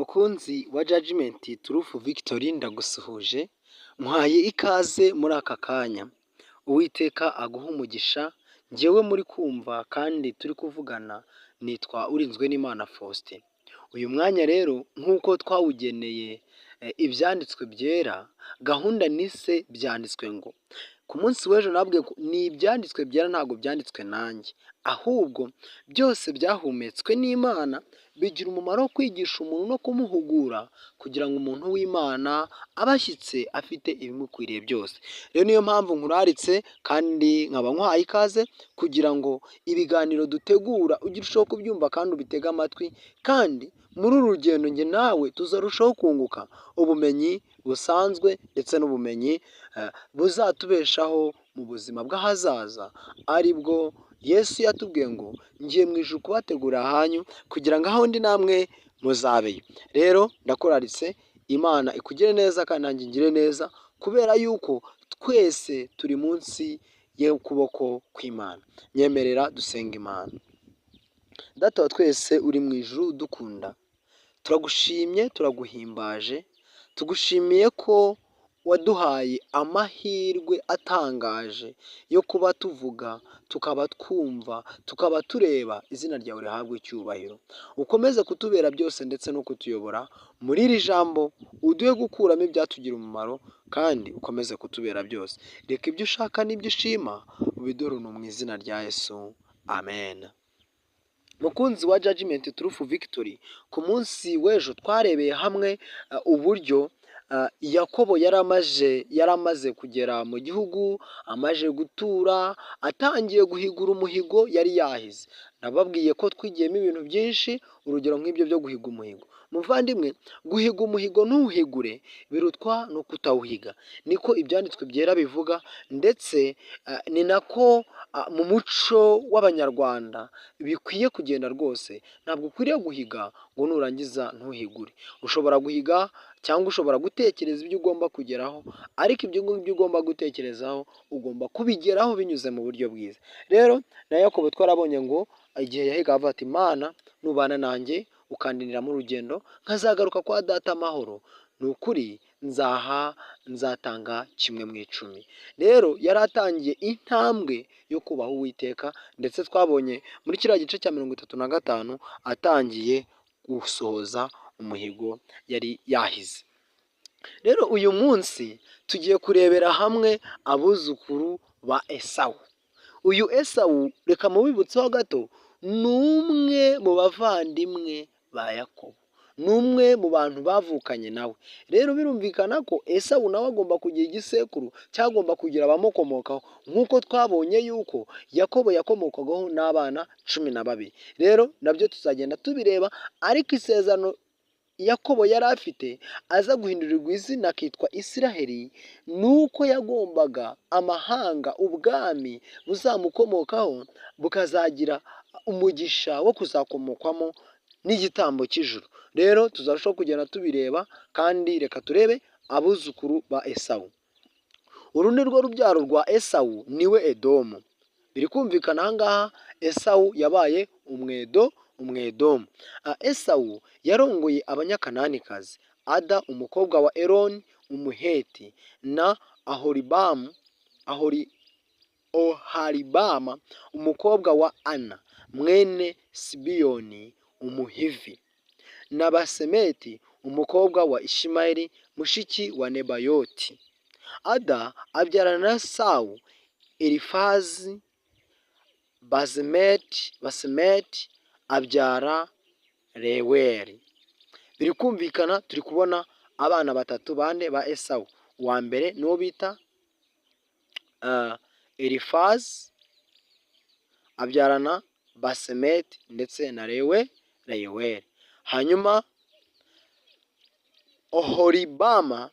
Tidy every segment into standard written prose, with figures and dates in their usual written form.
Mukunzi wa Judgment Truth Victory ndagusuhuje, muhaye ikaze muri aka kanya. Uwiteka aguha umugisha, njyewe muri kumva kandi turi kuvugana nitwa Urinzwenimana Faustin. Uyu mwanya rero nk'uko twawugeneye ibyanditswe byera, gahunda nise byanditswe ngo. Ku munsi w'ejo nabwiye ko ni ibyanditswe byera, ntabwo byanditswe nanjye, ahubwo byose byahumetswe n'Imana, bigira umumaro wo kwigisha umuntu no kumuhugura kugira ngo umuntu w'Imana abe ashyitse afite ibimukwiriye byose. Rero niyo mpamvu nkuraritse kandi nkaba nkwaye ikaze kugira ngo ibiganiro dutegura ujye urushaho kubyumva kandi ubitege amatwi, kandi muri uru rugendo njye nawe tuzarushaho kunguka ubumenyi busanzwe ndetse n'ubumenyi buzatubeshaho mu buzima bw'ahazaza, ari bwo Yesu yatubwiye ngo ngiye mu ijuru kubategura ahanyu kugira ngo aho ndi namwe muzabeyo. Rero ndakuraritse, Imana ikugire neza kandi nanjye ngire neza, kubera yuko twese turi munsi y'ukuboko kw'Imana. Nyemerera dusenga Imana. Data wa twese uri mu ijuru udukunda, turagushimye, turaguhimbaje, tugushimiye ko waduhaye amahirwe atangaje yo kuba tuvuga, tukaba twumva, tukaba tureba. Izina ryawe rihabwe icyubahiro. Ukomeze kutubera byose ndetse no kutuyobora muri iri jambo, uduhe gukuramo ibyatugira umumaro, kandi ukomeze kutubera byose. Reka ibyo ushaka n'ibyo ushima ubiduhe mu izina rya Yesu, amen. Mukunzi wa Judgment Truth Victory, ku munsi w'ejo twarebeye hamwe uburyo Yakobo yari amaze kugera mu gihugu, amaze gutura, atangiye guhigura umuhigo yari yahize. Nababwiye ko twigiyemo ibintu byinshi, urugero nk'ibyo byo guhiga umuhigo. Muvandimwe, guhiga umuhigo ntuwuhigure birutwa no kutawuhiga, niko ibyanditswe byera bivuga, ndetse ni nako mu muco w'Abanyarwanda bikwiye kugenda rwose. Ntabwo ukwiriye guhiga ngo nurangiza ntuhigure. Ushobora guhiga cyangwa ushobora gutekereza ibyo ugomba kugeraho, ariko ibyo ngibyo ugomba gutekerezaho ugomba kubigeraho binyuze mu buryo bwiza. Rero na Yakobo twarabonye ngo igihe yahigaga avuga ati, Mana nubana nanjye ukandinira mu rugendo nkazagaruka kwa data amahoro, ni ukuri nzatanga 1/10. Rero yari atangiye intambwe yo kubaha Uwiteka, ndetse twabonye muri kiriya gice cya 35 atangiye gusohoza umuhigo yari yahize. Rero uyu munsi tugiye kurebera hamwe abuzukuru ba Esawu. Uyu Esawu, reka mubibutseho gato, ni umwe mu bavandimwe ba Yakobo, ni umwe mu bantu bavukanye nawe. Rero birumvikana ko Esawu nawe agomba kugira igisekuru cyagomba kugira abamukomokaho, nk'uko twabonye yuko Yakobo yakomokagaho n'abana 12. Rero nabyo tuzagenda tubireba, ariko isezerano Yakobo yari afite aza guhindurirwa izina akitwa Isiraheli, nuko yagombaga amahanga, ubwami buzamukomokaho bukazagira umugisha wo kuzakomokwamo n'igitambo cy'ijuru. Rero tuzarushaho kugenda tubireba, kandi reka turebe abuzukuru ba Esawu. Uru ni rwo rubyaro rwa Esawu, niwe Edomu. Biri kumvikana aha ngaha, Esawu yabaye Umwedomu. Esawu yarongoye abanyakananikazi, Ada umukobwa wa Eloni umuheti, na Oholibama umukobwa wa Ana mwene Sibiyoni umuhivi, na Basemeti umukobwa wa Ishimayeli mushiki wa Nebayoti. Ada abyarana na Sawu Elifazi. Basemeti abyara Reweli. Biri kumvikana, turi kubona abana batatu bane ba Esawu. Uwa mbere niwo bita Elifazi, abyarana Basemeti ndetse na Reweli. Hanyuma Oholibama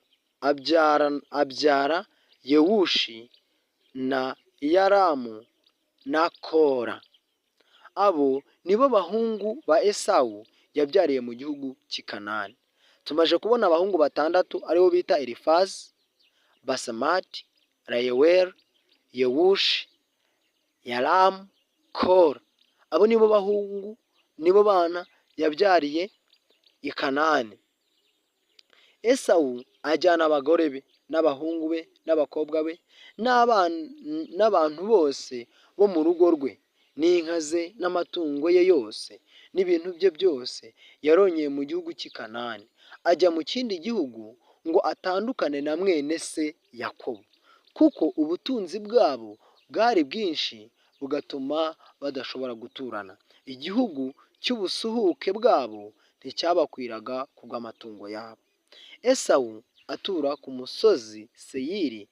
abyara Yewushi na Yaramu na Kora. Abo nibo bahungu ba Esawu yabyariye mu gihugu cy'i Kanani. Tumaze kubona abahungu 6 aribo bita Elifazi, Basemati, Reweli, Yewushi, Yaramu, Kora. Abo nibo bahungu, nibo bana yabyariye i Kanani. Esawu ajyana abagore be n'abahungu be n'abakobwa be n'abantu bose bo mu rugo rwe n'inka ze n'amatungo ye yose n'ibintu bye byose yarongeye mu gihugu cy'i Kanani, ajya mu kindi gihugu ngo atandukane na mwene se Yakobo, kuko ubutunzi bwabo bwari bwinshi bugatuma badashobora guturana. Igihugu cy'ubusuhuke bwabo nticyabakwiraga ku bw'amatungo yabo. Esawu atura ku musozi Seyiri.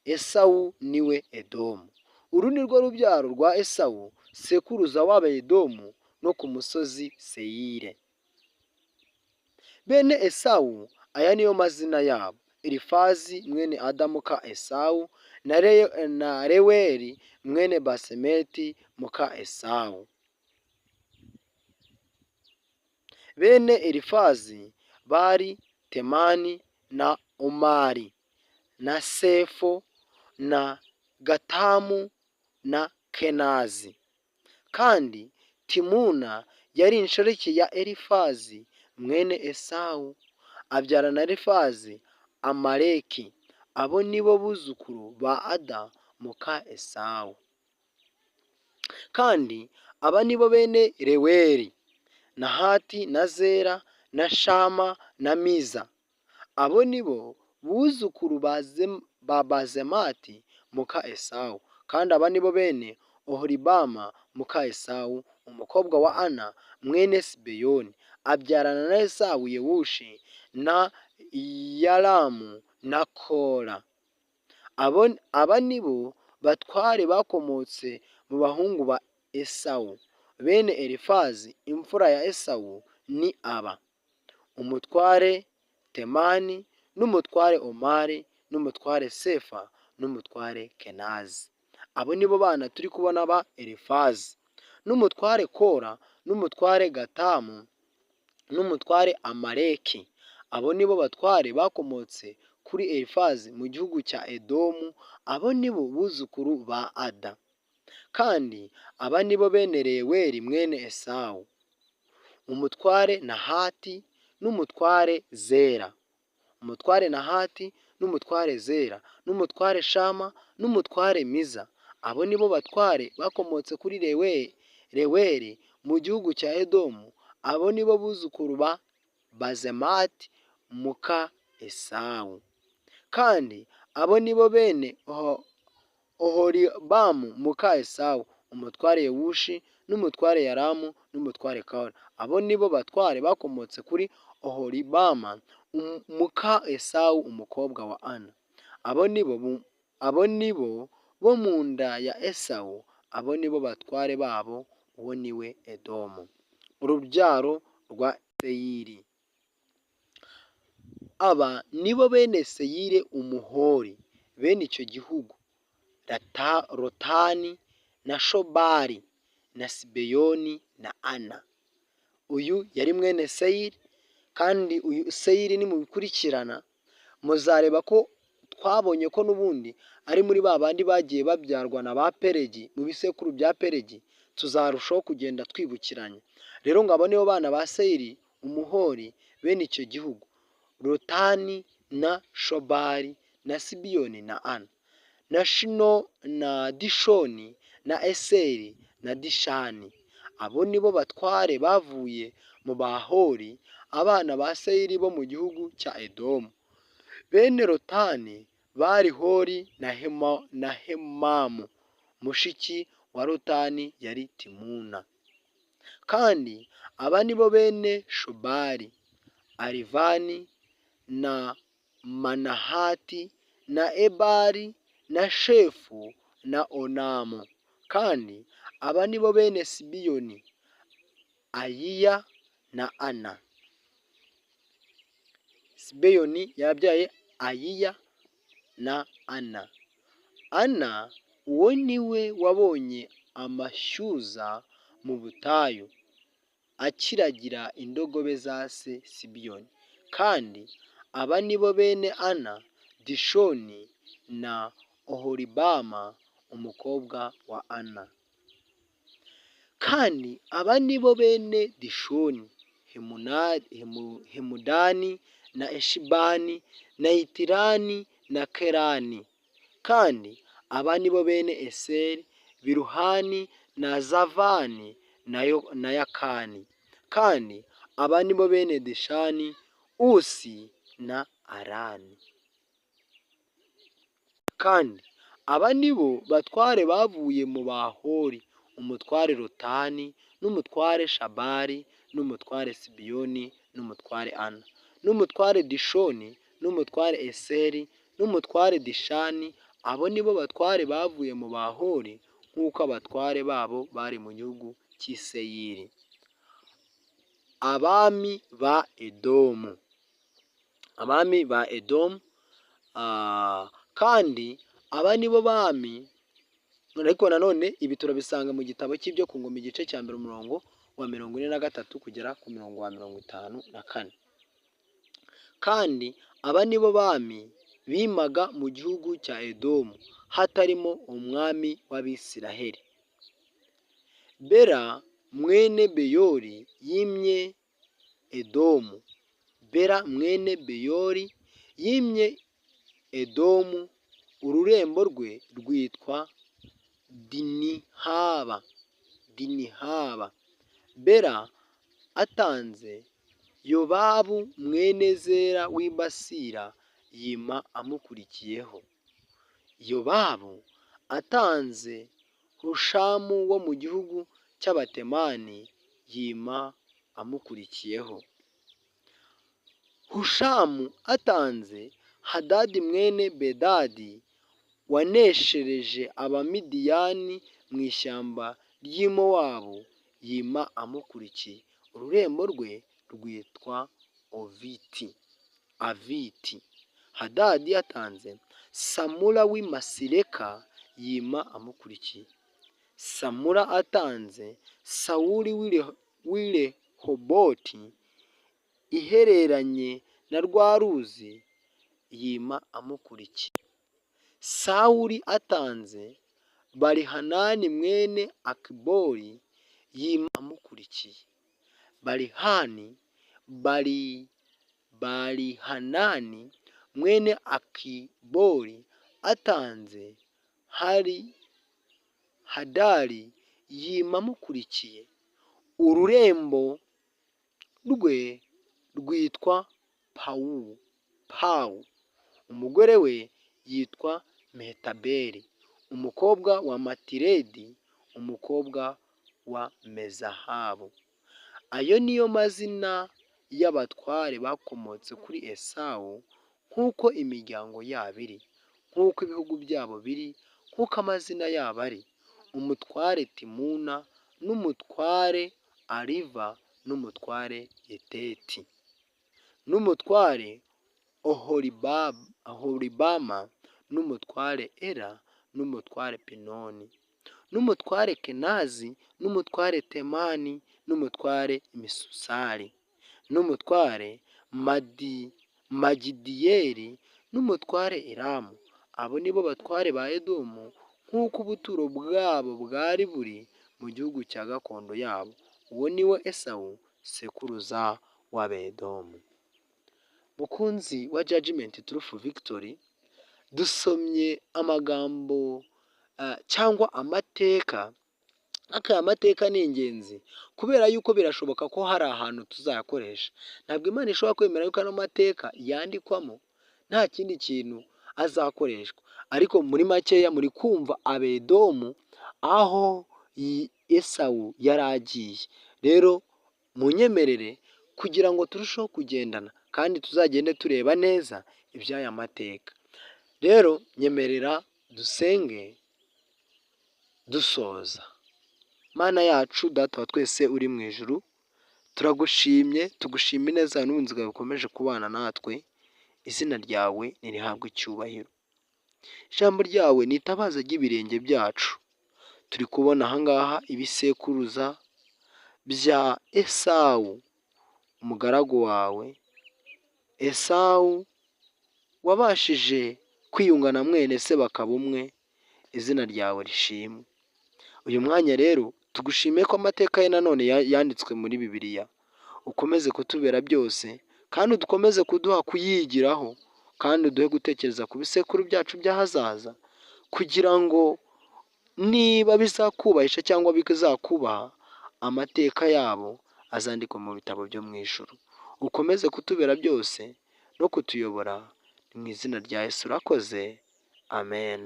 Esawu niwe Edomu. Uru ni rwo rubyaro rwa Esawu sekuruza w'Abedomu no ku musozi Seyire. Bene Esawu aya niyo mazina yabo: Elifazi mwene Ada muka Esawu na Reweli mwene Basemeti muka Esawu. Bene Elifazi bari Temani na Omari na Sefo na Gatamu na Kenazi. Kandi Timuna yari inshoreke ya Elifazi mwene Esawu, abyara na Elifazi Amaleki. Abo nibo buzukuru ba Ada muka Esawu. Kandi aba nibo bene Reweli: Nahati na Zera na Shama na Miza. Abo nibo buzukuru ba Bazemati muka Esawu. Kandi aba nibo bene Oholibama muka Esawu, umukobwa wa Ana mwene Sibeyoni, abyarana na Esawu Yewushi na Yalamu na Kora. Aba nibo batware bakomotse mu bahungu ba Esawu. Bene Elifazi imfura ya Esawu ni aba: umutware Temani n'umutware Omari n'umutware Sefa n'umutware Kenazi. Abo nibo bana turi kubona ba Elifazi, n'umutware Kora n'umutware Gatamu n'umutware Amaleki. Abo nibo batware bakomotse kuri Elifazi mu gihugu cya Edomu. Abo nibo buzukuru ba Ada. Kandi aba nibo bene Reweli mwene Esawu: umutware Nahati n'umutware Zera. Umutware Nahati n'umutware Zera n'umutware Shama n'umutware Miza. Abo nibo batware bakomotse kuri Reweli mu gihugu cya Edomu. Abo nibo buzukuru ba Bazemati muka Esawu. Kandi abo nibo bene Oholibamu muka Esawu: umutware Yewushi n'umutware Yaramu n'umutware Kora. Abo nibo batware bakomotse kuri Oholibama muka Esawu umukobwa wa Ana. Abo nibo bo mu nda ya Esawu. Abo nibo batware babo. Uwo niwe Edomu. Urubyaro rwa Seyiri. Aba nibo bene Seyire Umuhori. Bene icyo gihugu: Rotani na Shobali na Sibeyoni na Ana. Uyu yari mwene Seyiri. Kandi uyu Seyiri ni mu bikurikirana muzareba ko twabonye ko n'ubundi ari muri ba bandi bagiye babyarwa na ba Peregi, mu bisekuru bya Peregi. Tuzarushaho kugenda twibukiranya. Rero ngo abo nibo bana ba Seyiri Umuhori bene icyo gihugu: Rotani na Shobali na Sibiyoni na Ana na Shino na Dishoni na Eseri na Dishani. Abo nibo batware bavuye mu Bahori, abana ba Seyiri bo mu gihugu cya Edomu. Bene Rotani bari Hori na Hemamu. Mushiki wa Rotani yari Timuna. Kandi aba nibo bene Shobali: Arivani na Manahati na Ebali na Shefu na Onamu. Kandi aba nibo bene Sibiyoni: Ayiya na Ana. Sibeyoni yabyaye Ayiya na Ana. Ana uwo niwe wabonye amashyuza mu butayu akiragira indogobe za se Sibiyoni. Kandi aba nibo bene Ana: Dishoni na Oholibama umukobwa wa Ana. Kandi aba nibo bene Dishoni: Hemudani na Eshibani na Itirani na Kerani. Kandi aba ni bo bene Eseri, Biruhani na Zavani na Yakani. Kandi aba ni bo bene Dishani, Usi na Arani. Kandi aba ni bo batware bavuye mu Bahori, umutware Lotani n'umutware Shabari n'umutware Sibiyoni n'umutware Ana n'umutware Dishoni n'umutware Eseri n'umutware Dishani. Abo ni bo batware bavuye mu Bahori nk'uko abatware babo bari mu gihugu cy'i Seyiri. Abami ba Edomu. Abami ba Edomu, kandi aba ni bo bami, ariko nanone ibi turabisanga mu gitabo cy'ibyo ku ngoma igice cya mbere umurongo wa 43 kugera ku murongo wa 54. Kandi aba ni bo bami bimaga mu gihugu cya Edomu hatarimo umwami w'Abisiraheli. Bera mwene Beyori yimye Edomu. Bera mwene Beyori yimye Edomu, ururembo rwe rwitwa Dinihaba. Bera atanze Yobabu mwene Zera w'i Basira yima amukurikiyeho. Yobabu atanze Hushamu wo mu gihugu cy'Abatemani yima amukurikiyeho. Hushamu atanze Hadadi mwene Bedadi waneshereje Abamidiyani mu ishyamba ry'i Mowabu yima amukurikiye. Ururembo rwe rwitwa Aviti. Hadadi yatanze Samura w'i Masireka yima amukurikiye. Samura atanze Sawuli w'i Rehoboti ihereranye na rwa ruzi yima amukurikiye. Sawuli atanze Barihanani mwene Akibori yima amukurikiye. Barihanani mwene Akibori atanze Hadari yima amukurikiye. Ururembo rwe rwitwa Pawu. Umugore we yitwa Mehetabeli, umukobwa wa Matiredi, umukobwa wa Mezahabu. Ayo niyo mazina y'abatware bakomotse kuri Esawu nk'uko imiryango yabo iri, nk'uko ibihugu byabo biri, nk'uko amazina yabo ari: umutware Timuna n'umutware Ariva n'umutware Yeteti n'umutware Oholibama n'umutware Era n'umutware Pinoni n'umutware Kenazi n'umutware Temani n'umutware Misusari n'umutware Magidiyeli n'umutware Iramu. Abo ni bo batware ba Edomu nk'uko ubuturo bwabo bwari buri mu gihugu cya gakondo yabo. Uwo ni we Esawu sekuruza w'Abedomu. Mukunzi wa Judgment Truth Victory, dusomye amagambo cyangwa amateka. Aya mateka ni ingenzi kubera yuko birashoboka ko hari ahantu tuzayakoresha. Ntabwo Imana ishobora kwemera yuko ano mateka yandikwamo nta kindi kintu azakoreshwa. Ariko muri makeya muri kumva Abedomu aho Esawu yari agiye. Rero munyemerere kugira ngo turusheho kugendana kandi tuzagende tureba neza iby'aya mateka. Rero nyemerera dusenge dusoza. Mana yacu, Data wa twese uri mu ijuru, turagushimye, tugushima ineza n'ubunzi bwawe bukomeje kubana natwe. Izina ryawe nirihabwe icyubahiro. Ijambo ryawe ni itabaza ry'ibirenge byacu. Turi kubona ahangaha ibisekuruza bya Esawu, umugaragu wawe. Esawu wabashije kwiyunga na mwene se bakaba umwe. Izina ryawe rishimwe. Uyu mwanya rero tugushimiye ko amateka ye nanone yanditswe muri Bibiliya. ukomeze kutubera byose kandi dukomeze kuduha kuyigiraho kandi uduhe gutekereza ku bisekuru byacu by'ahazaza kugira ngo niba bizakubahisha cyangwa bizakubaha amateka yabo azandikwa mu bitabo byo mu ijuru. Ukomeze kutubera byose no kutuyobora mu izina rya Yesu urakoze, amen.